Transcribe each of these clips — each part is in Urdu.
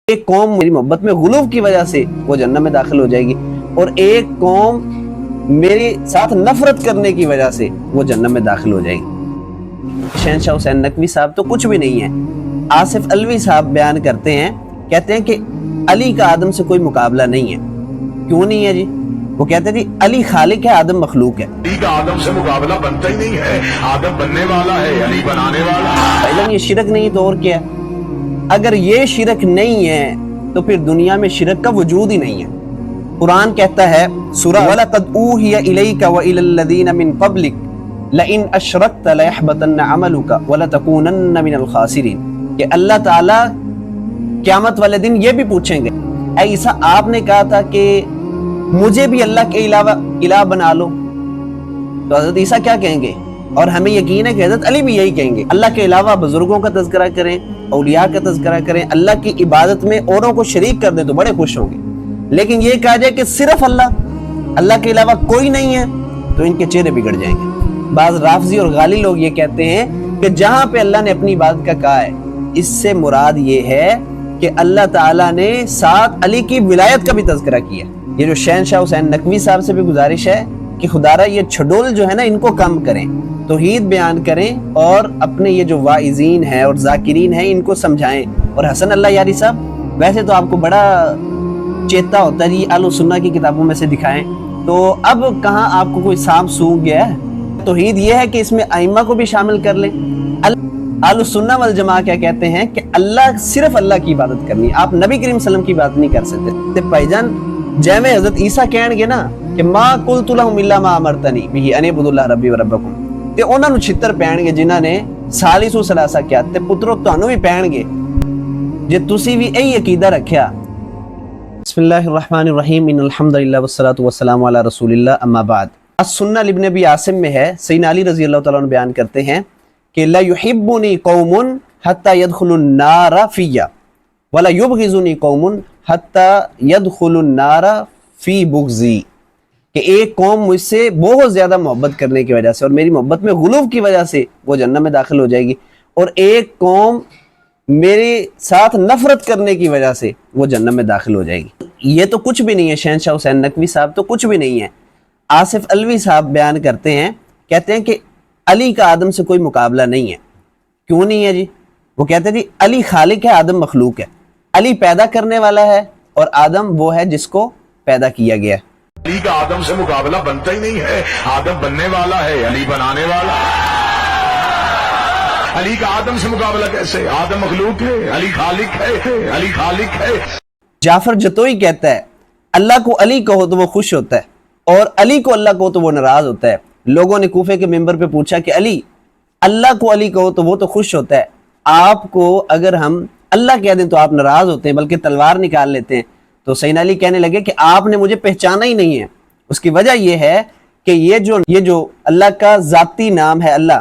ایک قوم میری محبت میں غلوف کی وجہ سے وہ جنت میں داخل ہو جائے گی، اور ایک قوم میرے ساتھ نفرت کرنے کی وجہ سے وہ جنت میں داخل ہو جائے گی۔ شہنشاہ حسین نقوی صاحب تو کچھ بھی نہیں ہے۔ آصف علوی صاحب بیان کرتے ہیں، کہتے ہیں کہ علی کا آدم سے کوئی مقابلہ نہیں ہے۔ کیوں نہیں ہے جی؟ وہ کہتے ہیں جی علی خالق ہے، آدم مخلوق ہے۔ علی کا آدم سے مقابلہ بنتا ہی نہیں ہے، آدم بننے والا ہے، علی بنانے والا ہے۔ علم یہ شرک نہیں تو اور کیا ہے؟ اگر یہ شرک نہیں ہے تو پھر دنیا میں شرک کا وجود ہی نہیں ہے۔ قرآن کہتا ہے سورہ وَلَقَدْ أُوحِيَ إِلَيْكَ وَإِلَى الَّذِينَ مِن قَبْلِكَ لَئِنْ أَشْرَكْتَ لَيَحْبَطَنَّ عَمَلُكَ وَلَتَكُونَنَّ مِنَ الْخَاسِرِينَ کہ اللہ تعالیٰ قیامت والے دن یہ بھی پوچھیں گے، اے عیسیٰ آپ نے کہا تھا کہ مجھے بھی اللہ کے علاوہ الہ بنا لو، تو حضرت عیسیٰ کیا کہیں گے؟ اور ہمیں یقین ہے کہ حضرت علی بھی یہی کہیں گے، اللہ کے علاوہ بزرگوں کا تذکرہ کریں، اولیاء کا تذکرہ کریں، اللہ کی عبادت میں اوروں کو شریک کر دیں تو بڑے خوش ہوں گے۔ لیکن یہ کہا جائے کہ صرف اللہ کے علاوہ کوئی نہیں ہے تو ان کے چہرے بگڑ جائیں گے۔ بعض رافضی اور غالی لوگ یہ کہتے ہیں کہ جہاں پہ اللہ نے اپنی عبادت کا کہا ہے، اس سے مراد یہ ہے کہ اللہ تعالیٰ نے ساتھ علی کی ولایت کا بھی تذکرہ کیا۔ یہ جو شہنشاہ حسین نقوی صاحب سے بھی گزارش ہے کہ خدا را یہ چھڈول جو ہے نا ان کو کم کریں، توحید بیان کریں، اور اپنے یہ جو واعظین ہیں اور ذاکرین ہیں ان کو سمجھائیں۔ اور حسن اللہ یاری صاحب ویسے تو آپ کو بڑا چیتا ہوتا ہے جی اہل السنہ کی کتابوں میں سے دکھائیں، تو اب کہاں آپ کو کوئی سانپ سونگ گیا ہے؟ توحید یہ ہے کہ اس میں ائمہ کو بھی شامل کر لیں۔ اہل السنہ والجماعہ کیا کہتے ہیں کہ صرف اللہ کی عبادت کرنی، آپ نبی کریم صلی اللہ علیہ وسلم کی بات نہیں کر سکتے۔ بھائی جان جیویں حضرت عیسیٰ کہن گے نا کہ ما قلت لهم الا ما امرتنی به ان اعبدوا اللہ ربی وربکم، تے انہاں نو چھتر پہن گے جنہاں نے ثالث ثلاثہ کیا، تے پترو تانوں بھی پہن گے جے تسی بھی یہی عقیدہ رکھیا۔ بسم اللہ الرحمن الرحیم، ان الحمد للہ والصلاۃ والسلام علی رسول اللہ، اما بعد۔ السنہ لابن ابی عاصم میں ہے، سیدنا علی رضی اللہ تعالیٰ عنہ بیان کرتے ہیں کہ لا یحبنی قوم حتی یدخلوا النار فی ولا یبغضنی قوم حتی یدخلوا النار فی بغضی، کہ ایک قوم مجھ سے بہت زیادہ محبت کرنے کی وجہ سے اور میری محبت میں غلوف کی وجہ سے وہ جنت میں داخل ہو جائے گی، اور ایک قوم میرے ساتھ نفرت کرنے کی وجہ سے وہ جنت میں داخل ہو جائے گی۔ یہ تو کچھ بھی نہیں ہے، شہنشاہ حسین نقوی صاحب تو کچھ بھی نہیں ہے۔ آصف علوی صاحب بیان کرتے ہیں، کہتے ہیں کہ علی کا آدم سے کوئی مقابلہ نہیں ہے۔ کیوں نہیں ہے جی؟ وہ کہتے ہیں جی علی خالق ہے، آدم مخلوق ہے۔ علی پیدا کرنے والا ہے اور آدم وہ ہے جس کو پیدا کیا گیا ہے۔ علی کا آدم سے مقابلہ بنتا ہی نہیں ہے، آدم بننے والا ہے، علی بنانے والا ہے۔ علی کا آدم سے مقابلہ کیسے؟ آدم مخلوق ہے، علی خالق ہے، علی خالق ہے۔ جعفر جتوئی کہتا ہے اللہ کو علی کہو تو وہ خوش ہوتا ہے اور علی کو اللہ کہو تو وہ ناراض ہوتا ہے۔ لوگوں نے کوفے کے ممبر پہ پوچھا کہ علی، اللہ کو علی کہو تو وہ تو خوش ہوتا ہے، آپ کو اگر ہم اللہ کہہ دیں تو آپ ناراض ہوتے ہیں بلکہ تلوار نکال لیتے ہیں۔ تو سیدنا علی کہنے لگے کہ آپ نے مجھے پہچانا ہی نہیں ہے۔ اس کی وجہ یہ ہے کہ یہ جو اللہ کا ذاتی نام ہے اللہ،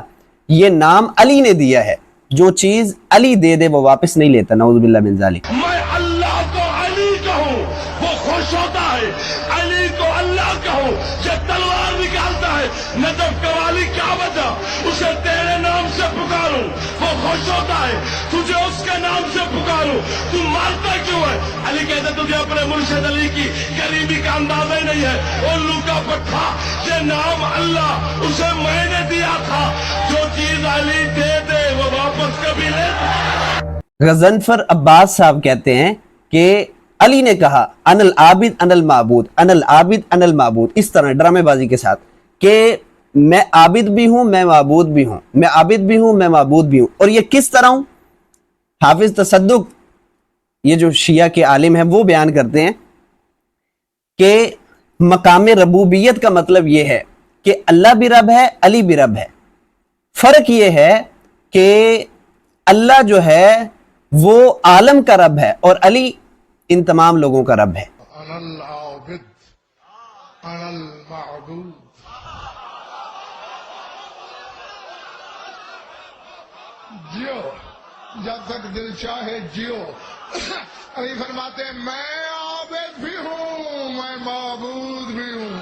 یہ نام علی نے دیا ہے، جو چیز علی دے دے وہ واپس نہیں لیتا، نعوذ باللہ من ذالک۔ میں اللہ کو علی کہوں وہ خوش ہوتا ہے، علی کو اللہ کہوں یہ تلوار نکالتا ہے۔ نجف قوالی کیا وجہ؟ اسے تیرے نام سے پکاروں وہ خوش ہوتا ہے، تجھے اس کے نام سے پکاروں تو مارتا کیوں ہے؟ علی کہتا تجھے اپنے مرشد علی کی قریبی کا اندازہ ہی نہیں ہے۔ الو کا پٹھا، یہ نام اللہ اسے میں نے دیا تھا، جو چیز علی دے دے وہ واپس کبھی لے۔ غضنفر عباس صاحب کہتے ہیں کہ علی نے کہا ان العابد ان المعبود، ان العابد ان المعبود، اس طرح ڈرامے بازی کے ساتھ کہ میں عابد بھی ہوں میں معبود بھی ہوں، میں عابد بھی ہوں میں معبود بھی ہوں۔ اور یہ کس طرح ہوں؟ حافظ تصدق، یہ جو شیعہ کے عالم ہیں وہ بیان کرتے ہیں کہ مقام ربوبیت کا مطلب یہ ہے کہ اللہ بھی رب ہے، علی بھی رب ہے۔ فرق یہ ہے کہ اللہ جو ہے وہ عالم کا رب ہے اور علی ان تمام لوگوں کا رب ہے۔ انا العابد انا المعبود، جیو جب تک دل چاہے جیو۔ علی فرماتے ہیں میں عابد بھی ہوں میں معبود بھی ہوں۔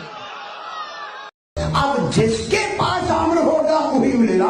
اب جس کے پاس امر ہوگا وہی ملے گا۔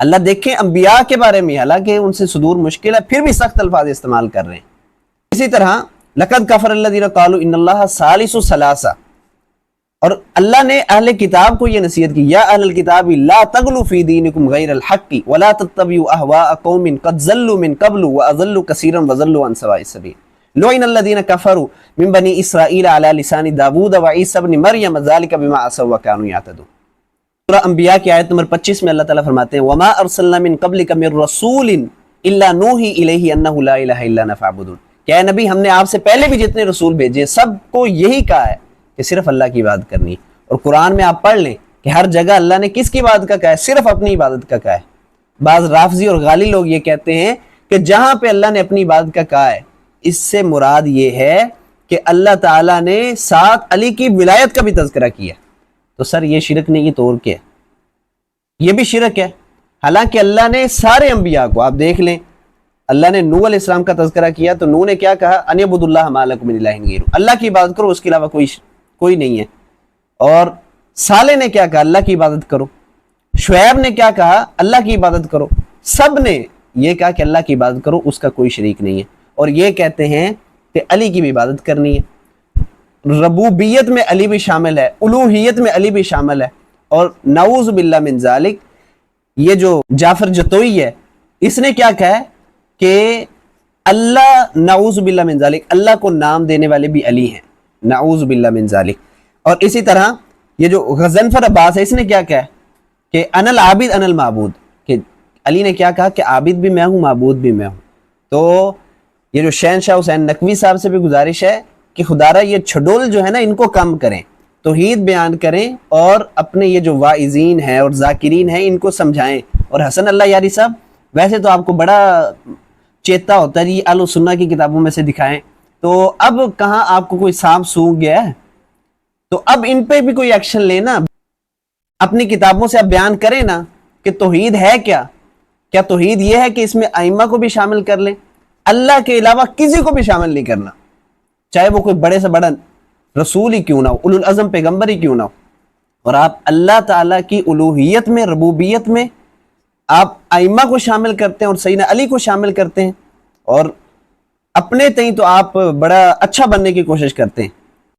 اللہ دیکھیں انبیاء کے بارے میں حالانکہ ان سے صدور مشکل ہے پھر بھی سخت الفاظ استعمال کر رہے ہیں. اسی طرح لقد کفر الذین قالوا ان اللہ ثالث ثلاثہ، اور اللہ نے اہل کتاب کو یہ نصیحت کی یا اہل الکتاب لا تغلوا فی دینکم غیر الحق ولا تتبعوا اهواء قوم قد ضلوا من قبل واضلوا كثيرا وضلوا عن سواء السبیل لعن الذین کفروا من بنی اسرائیل علی لسان داود وعیسی ابن مریم ذلک بما عصوا وكانوا يعتدون. سورہ انبیاء کی آیت نمبر 25 میں اللہ تعالیٰ فرماتے ہیں وما ارسلنا من قبلک من رسول الا نوحی الیہ انہ لا الہ الا انا فاعبدون، کہ اے نبی ہم نے آپ سے پہلے بھی جتنے رسول بھیجے سب کو یہی کہا ہے کہ صرف اللہ کی عبادت کرنی ہے. اور قرآن میں آپ پڑھ لیں کہ ہر جگہ اللہ نے کس کی عبادت کا کہا ہے؟ صرف اپنی عبادت کا کہا ہے. بعض رافضی اور غالی لوگ یہ کہتے ہیں کہ جہاں پہ اللہ نے اپنی عبادت کا کہا ہے اس سے مراد یہ ہے کہ اللہ تعالیٰ نے ساتھ علی کی ولایت کا بھی تذکرہ کیا. تو سر یہ شرک نہیں، یہ تو اور کیا ہے؟ یہ بھی شرک ہے. حالانکہ اللہ نے سارے انبیاء کو، آپ دیکھ لیں اللہ نے نوح علیہ السلام کا تذکرہ کیا تو نوح نے کیا کہا؟ ان اعبدوا اللہ ما لکم من الہ غیرہ، اللہ کی عبادت کرو اس کے علاوہ کوئی نہیں ہے. اور صالح نے کیا کہا؟ اللہ کی عبادت کرو. شعیب نے کیا کہا؟ اللہ کی عبادت کرو. سب نے یہ کہا کہ اللہ کی عبادت کرو، اس کا کوئی شریک نہیں ہے. اور یہ کہتے ہیں کہ علی کی بھی عبادت کرنی ہے. ربوبیت میں علی بھی شامل ہے، الوہیت میں علی بھی شامل ہے. اور نعوذ باللہ من ذالک یہ جو جعفر جتوئی ہے اس نے کیا کہا ہے کہ اللہ نعوذ باللہ من ذالک اللہ کو نام دینے والے بھی علی ہیں، نعوذ باللہ من ذالک. اور اسی طرح یہ جو غضنفر عباس ہے اس نے کیا کہا ہے کہ انا العابد انا المعبود، کہ علی نے کیا کہا کہ عابد بھی میں ہوں معبود بھی میں ہوں. تو یہ جو شہنشاہ حسین نقوی صاحب سے بھی گزارش ہے کہ خدارہ یہ چھڈول جو ہے نا ان کو کم کریں، توحید بیان کریں اور اپنے یہ جو واعظین ہیں اور ذاکرین ہیں ان کو سمجھائیں. اور حسن اللہ یاری صاحب ویسے تو آپ کو بڑا چیتا ہوتا ہے جی اہل سنہ کی کتابوں میں سے دکھائیں، تو اب کہاں آپ کو کوئی سانپ سونگ گیا ہے؟ تو اب ان پہ بھی کوئی ایکشن لینا، اپنی کتابوں سے اب بیان کریں نا کہ توحید ہے کیا توحید یہ ہے کہ اس میں ائمہ کو بھی شامل کر لیں، اللہ کے علاوہ کسی کو بھی شامل نہیں کرنا، چاہے وہ کوئی بڑے سے بڑا رسول ہی کیوں نہ ہو، اولو العزم پیغمبر ہی کیوں نہ ہو. اور آپ اللہ تعالیٰ کی الوہیت میں ربوبیت میں آپ ائمہ کو شامل کرتے ہیں اور سیدنا علی کو شامل کرتے ہیں، اور اپنے تئیں تو آپ بڑا اچھا بننے کی کوشش کرتے ہیں.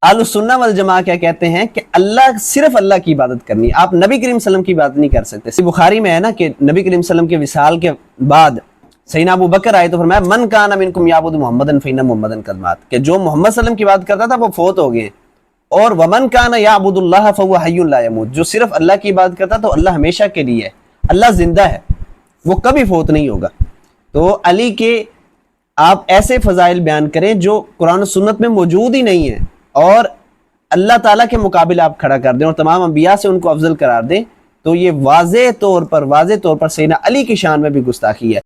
اہل السنہ والجماعہ کیا کہتے ہیں کہ اللہ صرف اللہ کی عبادت کرنی ہے، آپ نبی کریم صلی اللہ علیہ وسلم کی عبادت نہیں کر سکتے. بخاری میں ہے نا کہ نبی کریم صلی اللہ علیہ وسلم کے وصال کے بعد سیدنا ابو بکر آئے تو فرمایا من کان منکم یعبد محمدن فإن محمدن قد مات، کہ جو محمد صلی اللہ علیہ وسلم کی عبادت کرتا تھا وہ فوت ہو گئے ہیں. اور ومن کان یعبد اللہ فهو حی لا يموت، جو صرف اللہ کی عبادت کرتا تو اللہ ہمیشہ کے لیے ہے، اللہ زندہ ہے، وہ کبھی فوت نہیں ہوگا. تو علی کے آپ ایسے فضائل بیان کریں جو قرآن و سنت میں موجود ہی نہیں ہیں اور اللہ تعالیٰ کے مقابل آپ کھڑا کر دیں اور تمام انبیاء سے ان کو افضل قرار دیں، تو یہ واضح طور پر سیدنا علی کی شان میں بھی گستاخی ہے.